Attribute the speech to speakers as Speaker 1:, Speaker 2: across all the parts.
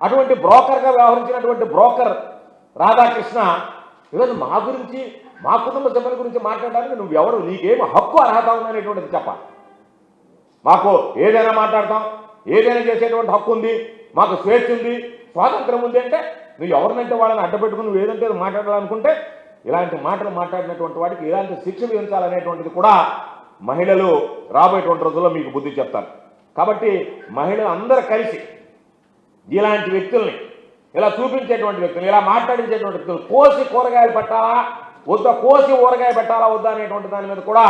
Speaker 1: అటువంటి బ్రోకర్గా వ్యవహరించినటువంటి బ్రోకర్ రాధాకృష్ణ ఈరోజు మా గురించి మా కుటుంబ సభ్యుల గురించి మాట్లాడడానికి నువ్వెవరు, నీకేం హక్కు అర్హత ఉందనేటువంటిది చెప్పాలి. మాకు ఏదైనా మాట్లాడతాం, ఏదైనా చేసేటువంటి హక్కు ఉంది, మాకు స్వేచ్ఛ ఉంది, స్వాతంత్రం ఉంది అంటే నువ్వు ఎవరినంటే వాళ్ళని అడ్డపెట్టుకుని నువ్వు ఏదంటే మాట్లాడాలనుకుంటే ఇలాంటి మాటలు మాట్లాడినటువంటి వాడికి ఇలాంటి శిక్ష విధించాలనేటువంటిది కూడా మహిళలు రాబోయేటువంటి రోజుల్లో మీకు బుద్ధి చెప్తారు. కాబట్టి మహిళలు అందరూ కలిసి ఇలాంటి వ్యక్తుల్ని, ఇలా చూపించేటువంటి వ్యక్తులు, ఇలా మాట్లాడించేటువంటి వ్యక్తులు కోసి కూరగాయలు పెట్టాలా వద్దా, కోసి ఊరగాయ పెట్టాలా వద్దా అనేటువంటి దాని మీద కూడా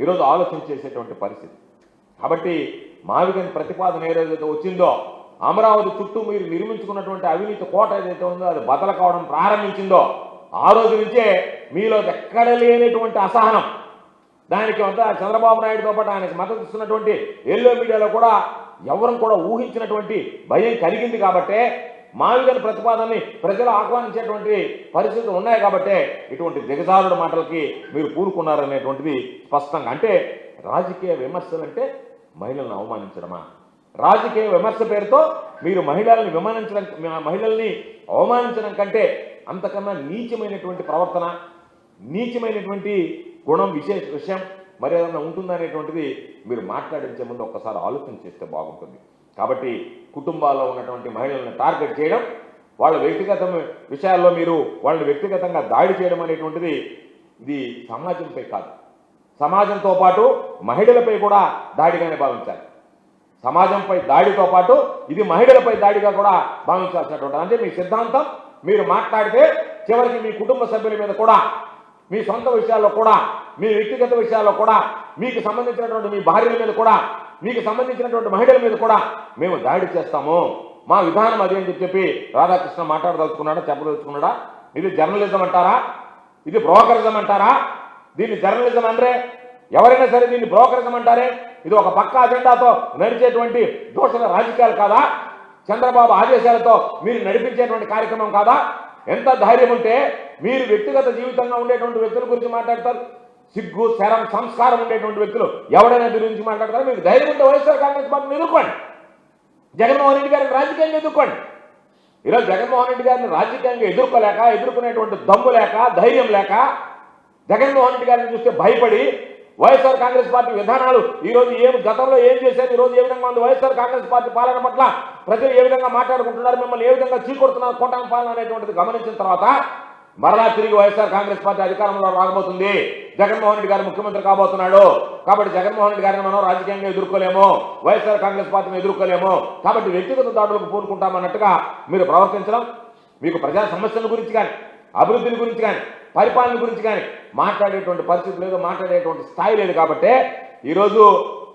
Speaker 1: ఈరోజు ఆలోచన చేసేటువంటి పరిస్థితి. కాబట్టి మావిగన్ ప్రతిపాదన ఏదైతే వచ్చిందో, అమరావతి చుట్టూ మీరు నిర్మించుకున్నటువంటి అవినీతి కోట ఏదైతే ఉందో అది బదలు కావడం ప్రారంభించిందో ఆ రోజు నుంచే మీలో ఎక్కడ లేనటువంటి అసహనం, దానికి అంతా చంద్రబాబు నాయుడుతో పాటు ఆయనకు మద్దతు ఇస్తున్నటువంటి ఎల్లో మీడియాలో కూడా ఎవరు కూడా ఊహించినటువంటి భయం కలిగింది. కాబట్టే మావిగన్ ప్రతిపాదనని ప్రజలు ఆహ్వానించేటువంటి పరిస్థితులు ఉన్నాయి. కాబట్టే ఇటువంటి దిగజారుడు మాటలకి మీరు పూనుకున్నారనేటువంటిది స్పష్టంగా. అంటే రాజకీయ విమర్శలు అంటే మహిళలను అవమానించడమా? రాజకీయ విమర్శ పేరుతో మీరు మహిళల్ని అవమానించడం కంటే అంతకన్నా నీచమైనటువంటి ప్రవర్తన, నీచమైనటువంటి గుణం, విషయం మరి ఏదైనా ఉంటుందనేటువంటిది మీరు మాట్లాడించే ముందు ఒక్కసారి ఆలోచన చేస్తే బాగుంటుంది. కాబట్టి కుటుంబాల్లో ఉన్నటువంటి మహిళలను టార్గెట్ చేయడం, వాళ్ళ వ్యక్తిగత విషయాల్లో మీరు వాళ్ళని వ్యక్తిగతంగా దాడి చేయడం అనేటువంటిది ఇది సమాజంపై కాదు, సమాజంతో పాటు మహిళలపై కూడా దాడిగానే భావించాలి. సమాజంపై దాడితో పాటు ఇది మహిళలపై దాడిగా కూడా భావించాల్సినటువంటి, అంటే మీ సిద్ధాంతం మీరు మాట్లాడితే చివరికి మీ కుటుంబ సభ్యుల మీద కూడా, మీ సొంత విషయాల్లో కూడా, మీ వ్యక్తిగత విషయాల్లో కూడా, మీకు సంబంధించినటువంటి మీ భార్యల మీద కూడా, మీకు సంబంధించినటువంటి మహిళల మీద కూడా మేము దాడి చేస్తాము, మా విధానం అది అని చెప్పి రాధాకృష్ణ మాట్లాడదలుచుకున్నాడా, చెప్పదలుచుకున్నాడా? ఇది జర్నలిజం అంటారా? ఇది బ్రోకరిజం అంటారా? దీన్ని జర్నలిజం అంటే ఎవరైనా సరే దీన్ని బ్రోకరిజం అంటారే. ఇది ఒక పక్క అజెండాతో నడిచేటువంటి దోషణ రాజకీయాలు కాదా? చంద్రబాబు ఆదేశాలతో మీరు నడిపించేటువంటి కార్యక్రమం కాదా? ఎంత ధైర్యం ఉంటే మీరు వ్యక్తిగత జీవితంగా ఉండేటువంటి వ్యక్తుల గురించి మాట్లాడతారు? సిగ్గు, శరం, సంస్కారం ఉండేటువంటి వ్యక్తులు ఎవడైనా దీని గురించి మాట్లాడతారు? మీకు ధైర్యం ఉంటే వైఎస్ఆర్ కాంగ్రెస్ పార్టీని ఎదుర్కోండి, జగన్మోహన్ రెడ్డి గారిని రాజకీయంగా ఎదుర్కోండి. ఈరోజు జగన్మోహన్ రెడ్డి గారిని రాజకీయంగా ఎదుర్కొనేటువంటి దమ్ము లేక, ధైర్యం లేక, జగన్మోహన్ రెడ్డి గారిని చూస్తే భయపడి వైఎస్ఆర్ కాంగ్రెస్ పార్టీ విధానాలు ఈరోజు గతంలో ఏం చేశారు, ఈరోజు ఏ విధంగా ఉంది వైఎస్ఆర్ కాంగ్రెస్ పార్టీ పాలన పట్ల ప్రజలు ఏ విధంగా మాట్లాడుకుంటున్నారు, మిమ్మల్ని ఏ విధంగా చీకొడుతున్నారు కూటమి పాలన అనేటువంటిది గమనించిన తర్వాత మరలా తిరిగి వైఎస్ఆర్ కాంగ్రెస్ పార్టీ అధికారంలో రాబోతుంది, జగన్మోహన్ రెడ్డి గారు ముఖ్యమంత్రి కాబోతున్నాడు. కాబట్టి జగన్మోహన్ రెడ్డి గారిని మనం రాజకీయంగా ఎదుర్కోలేము, వైఎస్ఆర్ కాంగ్రెస్ పార్టీని ఎదుర్కోలేము. కాబట్టి వ్యక్తిగత దాడులకు పూనుకుంటామన్నట్టుగా మీరు ప్రవర్తించడం, మీకు ప్రజా సమస్యల గురించి కానీ, అభివృద్ధిని గురించి కానీ, పరిపాలన గురించి కానీ మాట్లాడేటువంటి పరిస్థితి లేదు, మాట్లాడేటువంటి స్థాయి లేదు. కాబట్టి ఈరోజు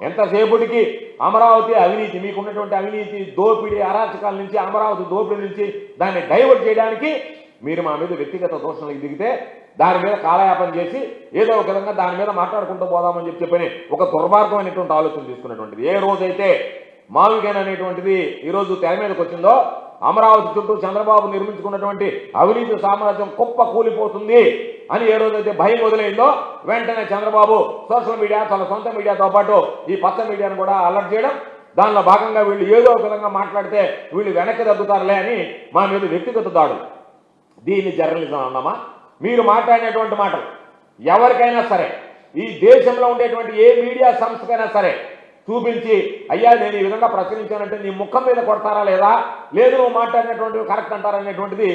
Speaker 1: ఎంతసేపటికి అమరావతి అవినీతి, మీకున్నటువంటి అవినీతి, దోపిడీ, అరాచకాల నుంచి, అమరావతి దోపిడీ నుంచి దాన్ని డైవర్ట్ చేయడానికి మీరు మా మీద వ్యక్తిగత దోషణలకు దిగితే దాని మీద కాలయాపన చేసి ఏదో ఒక విధంగా దాని మీద మాట్లాడుకుంటూ పోదామని చెప్పని ఒక దుర్మార్గమైనటువంటి ఆలోచన తీసుకున్నటువంటిది. ఏ రోజైతే మావిగన్ అనేటువంటిది ఈరోజు తెర మీదకి వచ్చిందో, అమరావతి చుట్టూ చంద్రబాబు నిర్మించుకున్నటువంటి అవినీతి సామ్రాజ్యం కుప్ప కూలిపోతుంది అని ఏ రోజైతే భయం మొదలైందో, వెంటనే చంద్రబాబు సోషల్ మీడియా, తన సొంత మీడియాతో పాటు ఈ పచ్చ మీడియాను కూడా అలర్ట్ చేయడం, దానిలో భాగంగా వీళ్ళు ఏదో ఒక విధంగా మాట్లాడితే వీళ్ళు వెనక్కి తగ్గుతారులే అని మా మీద వ్యక్తిగత దాడు. దీన్ని జర్నలిజం అన్నామా? మీరు మాట్లాడినటువంటి మాటలు ఎవరికైనా సరే, ఈ దేశంలో ఉండేటువంటి ఏ మీడియా సంస్థకైనా సరే చూపించి, అయ్యా నేను ఈ విధంగా ప్రశ్నించానంటే నీ ముఖం మీద కొడతారా లేదా, లేదు నువ్వు మాట్లాడినటువంటివి కరెక్ట్ అంటారనేటువంటిది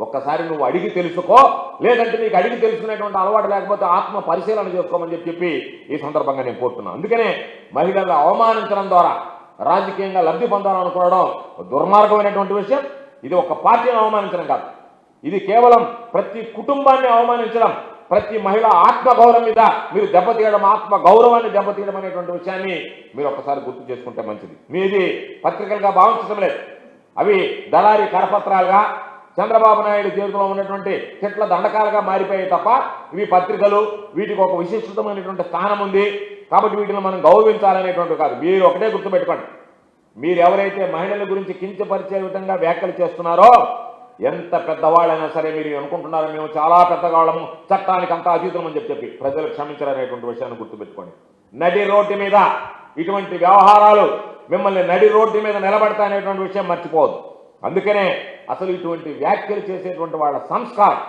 Speaker 1: ఒక్కసారి నువ్వు అడిగి తెలుసుకో. లేదంటే నీకు అడిగి తెలుసుకునేటువంటి అలవాటు లేకపోతే ఆత్మ పరిశీలన చేసుకోమని చెప్పి ఈ సందర్భంగా నేను కోరుతున్నాను. అందుకనే మహిళలను అవమానించడం ద్వారా రాజకీయంగా లబ్ధి పొందాలనుకోవడం దుర్మార్గమైనటువంటి విషయం. ఇది ఒక పార్టీని అవమానించడం కాదు, ఇది కేవలం ప్రతి కుటుంబాన్ని అవమానించడం, ప్రతి మహిళ ఆత్మగౌరవం మీద మీరు దెబ్బతీయడం, ఆత్మ గౌరవాన్ని దెబ్బతీయడం అనేటువంటి విషయాన్ని మీరు ఒక్కసారి గుర్తు చేసుకుంటే మంచిది. మీది పత్రికలుగా భావించడం లేదు, అవి దళారీ కరపత్రాలుగా, చంద్రబాబు నాయుడు చేతిలో ఉన్నటువంటి చెట్ల దండకాలుగా మారిపోయాయి తప్ప ఇవి పత్రికలు. వీటికి ఒక విశిష్టమైనటువంటి స్థానం ఉంది, కాబట్టి వీటిని మనం గౌరవించాలనేటువంటి కాదు. మీరు ఒకటే గుర్తుపెట్టుకోండి, మీరు ఎవరైతే మహిళల గురించి కించపరిచే విధంగా వ్యాఖ్యలు చేస్తున్నారో, ఎంత పెద్దవాళ్ళైనా సరే మీరు అనుకుంటున్నారో మేము చాలా పెద్దవాళ్ళము, చట్టానికి అంతా అతీతం అని చెప్పి ప్రజలు క్షమించాలనేటువంటి విషయాన్ని గుర్తుపెట్టుకోండి. నడి రోడ్డు మీద ఇటువంటి వ్యవహారాలు మిమ్మల్ని నడి రోడ్డు మీద నిలబడతాయనేటువంటి విషయం మర్చిపోవద్దు. అందుకనే అసలు ఇటువంటి వ్యాఖ్యలు చేసేటువంటి వాళ్ళ సంస్కారం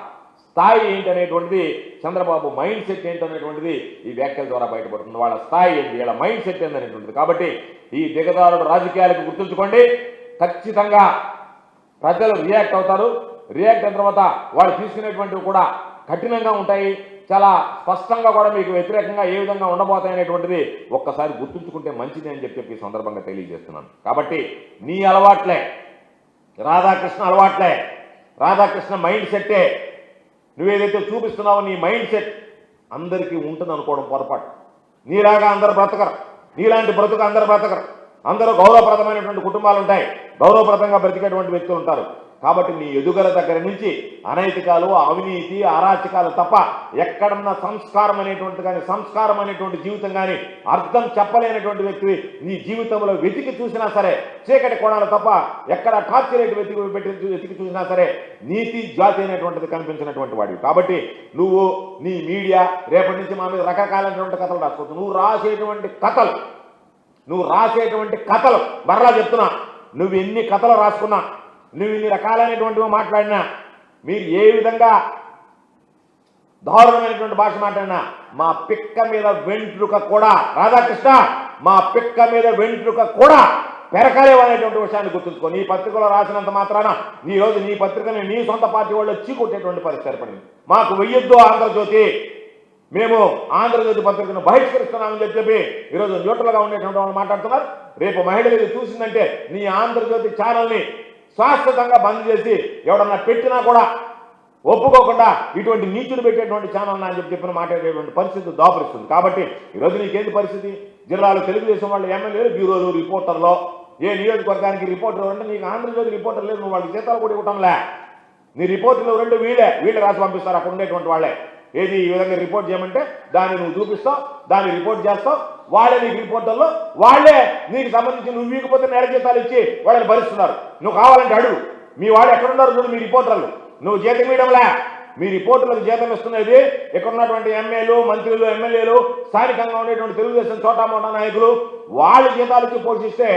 Speaker 1: స్థాయి ఏంటనేటువంటిది, చంద్రబాబు మైండ్ సెట్ ఏంటనేటువంటిది ఈ వ్యాఖ్యల ద్వారా బయటపడుతుంది. వాళ్ళ స్థాయి ఏంటి, వీళ్ళ మైండ్ సెట్ ఏంటనేటువంటిది. కాబట్టి ఈ దిగజారుడు రాజకీయాలకు గుర్తుంచుకోండి. ఖచ్చితంగా ప్రజలు రియాక్ట్ అవుతారు. రియాక్ట్ అయిన తర్వాత వాళ్ళు తీసుకునేటువంటివి కూడా కఠినంగా ఉంటాయి. చాలా స్పష్టంగా కూడా మీకు వ్యతిరేకంగా ఏ విధంగా ఉండబోతాయి అనేటువంటిది ఒక్కసారి గుర్తుంచుకుంటే మంచిది అని చెప్పి ఈ సందర్భంగా తెలియజేస్తున్నాను. కాబట్టి నీ అలవాట్లే, రాధాకృష్ణ అలవాట్లే, రాధాకృష్ణ మైండ్ సెట్టే నువ్వేదైతే చూపిస్తున్నావో నీ మైండ్ సెట్ అందరికీ ఉంటుంది అనుకోవడం పొరపాటు. నీలాగా అందరు బ్రతకరు, నీలాంటి బ్రతుకు అందరు బ్రతకరు. అందరూ గౌరవప్రదమైనటువంటి కుటుంబాలు ఉంటాయి, గౌరవప్రదంగా బ్రతికేటువంటి వ్యక్తులు ఉంటారు. కాబట్టి నీ ఎదుగుల దగ్గర నుంచి అనైతికాలు, అవినీతి, అరాచకాలు తప్ప ఎక్కడన్నా సంస్కారం అనేటువంటి కానీ సంస్కారం అనేటువంటి జీవితం కానీ అర్థం చెప్పలేనటువంటి వ్యక్తివి నీ జీవితంలో వెతికి చూసినా సరే, చీకటి కోణాలు తప్ప ఎక్కడ టార్చరేట్ వెతికి చూసినా సరే నీతి జాతి అనేటువంటిది కనిపించినటువంటి వాడివి. కాబట్టి నువ్వు నీ మీడియా రేపటి నుంచి మా మీద రకరకాలైనటువంటి కథలు రాసుకోవచ్చు. నువ్వు రాసేటువంటి కథలు మరలా చెప్తున్నా, నువ్వు ఎన్ని కథలు రాసుకున్నా, నువ్వు ఇన్ని రకాలైనటువంటివి మాట్లాడినా, మీరు ఏ విధంగా దారుణమైనటువంటి భాష మాట్లాడినా మా పిక్క మీద వెంట్రుక కూడా, రాధాకృష్ణ మా పిక్క మీద వెంట్రుక కూడా పెరకలేవు అనేటువంటి విషయాన్ని గుర్తుంచుకో. నీ పత్రికలో రాసినంత మాత్రాన ఈ రోజు నీ పత్రికని నీ సొంత పార్టీ వాళ్ళు చీకొట్టేటువంటి పరిస్థితి ఏర్పడింది. మాకు వెయ్యొద్దు ఆంధ్రజ్యోతి, మేము ఆంధ్రజ్యోతి పత్రికను బహిష్కరిస్తున్నామని చెప్పి ఈరోజు న్యూట్రల్గా ఉండేటువంటి వాళ్ళు మాట్లాడుతున్నారు. రేపు మహిళలు ఇది చూసిందంటే నీ ఆంధ్రజ్యోతి ఛానల్ని శాశ్వతంగా బంద్ చేసి ఎవడన్నా పెట్టినా కూడా ఒప్పుకోకుండా ఇటువంటి నీచులు పెట్టేటువంటి ఛానల్ అని చెప్పిన మాట్లాడేటువంటి పరిస్థితి దాపురిస్తుంది. కాబట్టి ఈరోజు నీకేంటి పరిస్థితి? జిల్లాలో తెలుగుదేశం వాళ్ళు ఎమ్మెల్యేలు, బ్యూరోలు, రిపోర్టర్లో ఏ నియోజకవర్గానికి రిపోర్టర్ అంటే నీకు ఆంధ్రజ్యోతి రిపోర్టర్ లేదు, నువ్వు వాళ్ళకి జీతాలు కూడా ఇవ్వటంలే. నీ రిపోర్టర్లు రెండు వీళ్ళే రాసి పంపిస్తారు అక్కడ ఉండేటువంటి వాళ్ళే. ఏది ఈ విధంగా రిపోర్ట్ చేయమంటే దాన్ని నువ్వు చూపిస్తావు, దాన్ని రిపోర్ట్ చేస్తావు, వాళ్ళే నీకు రిపోర్టర్లు, వాళ్ళే నీకు సంబంధించి నువ్వు వీకపోతే నెల జీతాలు ఇచ్చి వాళ్ళని భరిస్తున్నారు. నువ్వు కావాలంటే అడుగు, మీ వాళ్ళు ఎక్కడున్నారు చూడు మీ రిపోర్టర్లు. నువ్వు జీతం ఇవ్వడంలే, మీ రిపోర్టర్లకు జీతం ఇస్తున్నది ఇక్కడ ఉన్నటువంటి ఎంఏలు, మంత్రులు, ఎమ్మెల్యేలు, స్థానికంగా ఉండేటువంటి తెలుగుదేశం చోటామోటా నాయకులు, వాళ్ళ జీతాలు ఇచ్చి పోషిస్తే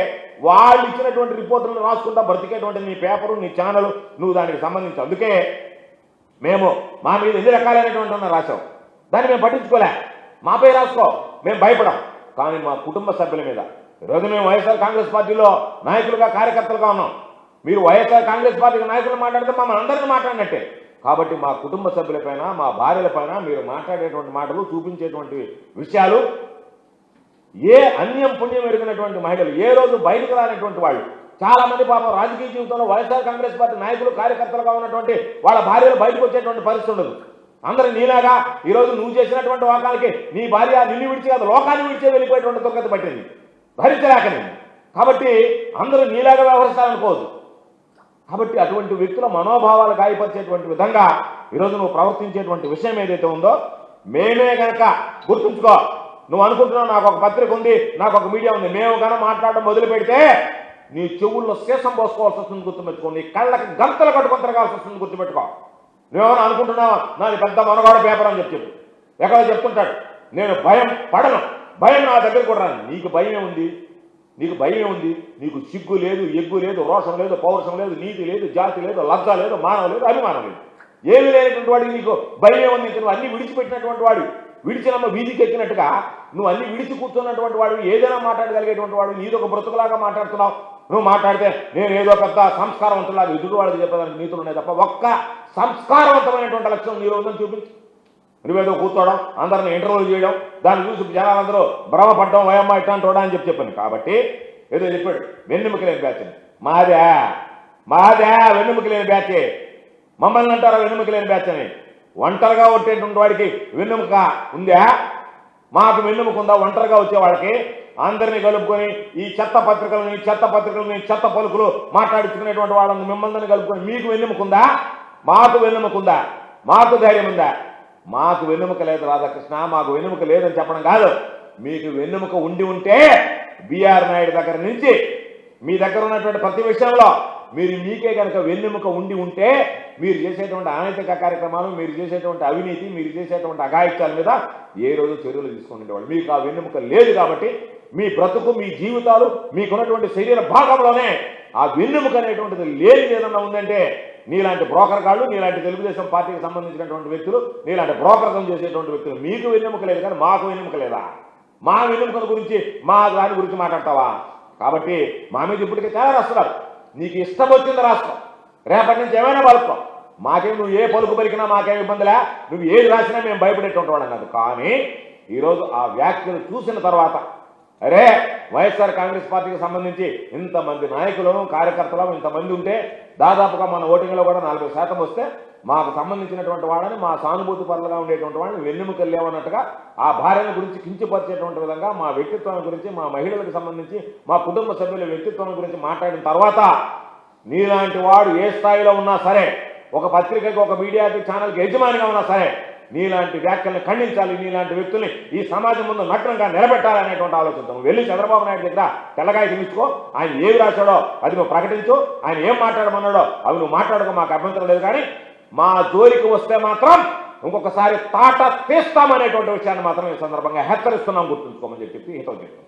Speaker 1: వాళ్ళు ఇచ్చినటువంటి రిపోర్టర్లు రాసుకుంటా బ్రతికేటువంటి నీ పేపరు, నీ ఛానల్, నువ్వు దానికి సంబంధించి. అందుకే మేము మా మీద ఎన్ని రకాలైనటువంటి రాసాం, దాన్ని మేము పట్టించుకోలే, మాపై రాసుకో, మేము భయపడం. కానీ మా కుటుంబ సభ్యుల మీద ఈరోజు మేము వైఎస్ఆర్ కాంగ్రెస్ పార్టీలో నాయకులుగా, కార్యకర్తలుగా ఉన్నాం. మీరు వైఎస్ఆర్ కాంగ్రెస్ పార్టీకి నాయకులు మాట్లాడితే మమ్మల్ని అందరినీ మాట్లాడినట్టే. కాబట్టి మా కుటుంబ సభ్యులపైన, మా భార్యలపైన మీరు మాట్లాడేటువంటి మాటలు, చూపించేటువంటి విషయాలు ఏ అన్యం పుణ్యం ఎరిగినటువంటి మహిళలు, ఏ రోజు బయటకు రానటువంటి వాళ్ళు చాలా మంది పాపం రాజకీయ జీవితంలో వైఎస్ఆర్ కాంగ్రెస్ పార్టీ నాయకులు, కార్యకర్తలుగా ఉన్నటువంటి వాళ్ళ భార్యలు బయటకు వచ్చేటువంటి పరిస్థితి ఉండదు. అందరూ నీలాగా ఈరోజు నువ్వు చేసినటువంటి వాకాలకి నీ భార్య నిన్ను విడిచి కాదు లోకాన్ని విడిచే వెళ్ళిపోయేటువంటి దుర్గతి పట్టింది, భరించలేకని. కాబట్టి అందరూ నీలాగా వ్యవహరిస్తారనుకోవద్దు. కాబట్టి అటువంటి వ్యక్తుల మనోభావాలు గాయపరిచేటువంటి విధంగా ఈరోజు నువ్వు ప్రవర్తించేటువంటి విషయం ఏదైతే ఉందో మేమే కనుక గుర్తుంచుకో. నువ్వు అనుకుంటున్నావు నాకు ఒక పత్రిక ఉంది, నాకు ఒక మీడియా ఉంది, మేము కనుక మాట్లాడడం మొదలు పెడితే నీ చెవుల్లో శేషం పోసుకోవాల్సి వస్తుంది, గుర్తుపెట్టుకో. నీ కళ్ళకి గంతలు కట్టుకొని తిరగాల్సి వస్తుంది, గుర్తుపెట్టుకో. నువ్వేమైనా అనుకుంటున్నావా నాది పెద్ద మనగాడ పేపర్ అని చెప్పి ఎక్కడ చెప్తుంటాడు. నేను భయం పడను, భయం నా దగ్గర కూడా రాను. నీకు భయమే ఉంది, నీకు భయమే ఉంది. నీకు సిగ్గు లేదు, ఎగ్గు లేదు, రోషం లేదు, పౌరుషం లేదు, నీతి లేదు, జాతి లేదు, లజ్జ లేదు, మానవ లేదు, అభిమానం లేదు. ఏమీ లేనటువంటి వాడికి నీకు భయమే ఉంది. నువ్వు అన్ని విడిచిపెట్టినటువంటి వాడు, విడిచినమ్మ వీధికి ఎక్కినట్టుగా నువ్వు అన్ని విడిచి కూర్చున్నటువంటి వాడు, ఏదైనా మాట్లాడగలిగేటువంటి వాడు, నీదొక బ్రతుకులాగా మాట్లాడుతున్నావు. నువ్వు మాట్లాడితే నేను ఏదో పెద్ద సంస్కారవంతులాగా ఎదుటి వాళ్ళకి చెప్పేదానికి నీతులు ఉన్నాయి తప్ప ఒక్క సంస్కారవంతమైనటువంటి లక్ష్యం నీలో ఉందని చూపించు. నువ్వేదో కూర్చోవడం, అందరిని ఇంటర్వ్యూలు చేయడం, దాన్ని చూసి జనాలందరూ భ్రమపడడం, వయమ్మ ఇట్లాంటి వాడా అని చెప్పాను. కాబట్టి ఏదో చెప్పాడు వెన్నెముక లేని బ్యాచ్ అని. మాదే వెన్నెముక లేని బ్యాచే. మమ్మల్ని అంటారా వెన్నెముక లేని బ్యాచ్ అని? ఒంటరిగా వచ్చేటువంటి వాడికి వెన్నెముక ఉందా? మాకు వెన్నెముక ఉందా? ఒంటరిగా వచ్చే వాళ్ళకి అందరినీ కలుపుకొని ఈ చెత్త పత్రికలని, చెత్త పలుకులు మాట్లాడించుకునేటువంటి వాళ్ళని మిమ్మల్ని కలుపుకొని మీకు వెన్నెముకుందా? మాకు వెన్నెముకుందా? మాకు ధైర్యం ఉందా? మాకు వెన్నెముక లేదు రాధాకృష్ణ, మాకు వెన్నెముక లేదని చెప్పడం కాదు. మీకు వెన్నెముక ఉండి ఉంటే బిఆర్ నాయుడు దగ్గర నుంచి మీ దగ్గర ఉన్నటువంటి ప్రతి విషయంలో మీరు మీకే కనుక వెన్నెముక ఉండి ఉంటే మీరు చేసేటువంటి అనైతిక కార్యక్రమాలు, మీరు చేసేటువంటి అవినీతి, మీరు చేసేటువంటి అఘాయిత్యాల మీద ఏ రోజు చర్యలు తీసుకునేవాళ్ళు. మీకు ఆ వెన్నెముక లేదు కాబట్టి మీ బ్రతుకు, మీ జీవితాలు, మీకున్నటువంటి శరీర భాగంలోనే ఆ వెన్నెముక అనేటువంటిది లేని ఏదన్నా ఉందంటే నీలాంటి బ్రోకర్ కాళ్ళు, నీలాంటి తెలుగుదేశం పార్టీకి సంబంధించినటువంటి వ్యక్తులు, నీలాంటి బ్రోకర్సం చేసేటువంటి వ్యక్తులు. మీకు వెన్నెముక లేదు కానీ మాకు వెన్నెముక లేదా? మా వెన్నెముకల గురించి, మా దాని గురించి మాట్లాడతావా? కాబట్టి మా మీద ఇప్పటికే చాలా రాస్తున్నారు. నీకు ఇష్టం వచ్చింది రాష్ట్రం, రేపటి నుంచి ఏమైనా పలుకో, మాకేం నువ్వు ఏ పలుకు పలికినా మాకేం ఇబ్బందిలే, నువ్వు ఏది రాసినా మేము భయపడేటువంటి వాళ్ళం కాదు. కానీ ఈరోజు ఆ వ్యాఖ్యలు చూసిన తర్వాత అరే వైఎస్ఆర్ కాంగ్రెస్ పార్టీకి సంబంధించి ఇంతమంది నాయకులను, కార్యకర్తలు ఇంతమంది ఉంటే దాదాపుగా మన ఓటింగ్లో కూడా 40% వస్తే మాకు సంబంధించినటువంటి వాళ్ళని, మా సానుభూతి పరులుగా ఉండేటువంటి వాళ్ళని వెన్నెముకలు లేవన్నట్టుగా ఆ భార్యల గురించి కించపరిచేటువంటి విధంగా, మా వ్యక్తిత్వం గురించి, మా మహిళలకు సంబంధించి, మా కుటుంబ సభ్యుల వ్యక్తిత్వం గురించి మాట్లాడిన తర్వాత నీలాంటి వాడు ఏ స్థాయిలో ఉన్నా సరే, ఒక పత్రికకి, ఒక మీడియాకి, ఛానల్కి యజమానిగా ఉన్నా సరే నీలాంటి వ్యాఖ్యలను ఖండించాలి. నీలాంటి వ్యక్తుల్ని ఈ సమాజం ముందు నగ్నంగా నిలబెట్టాలనేటువంటి ఆలోచనతో వెళ్ళి చంద్రబాబు నాయుడు దగ్గర తెల్లగాయ తీసుకో, ఆయన ఏమి రాశాడో అది నువ్వు ప్రకటించు, ఆయన ఏం మాట్లాడమన్నాడో అవి నువ్వు మాట్లాడుకో, మాకు అభ్యంతరం లేదు. కానీ మా జోలికి వస్తే మాత్రం ఇంకొకసారి తాట తీస్తామనేటువంటి విషయాన్ని మాత్రం ఈ సందర్భంగా హెచ్చరిస్తున్నాం, గుర్తుంచుకోమని చెప్పి హితవు చెప్తాం.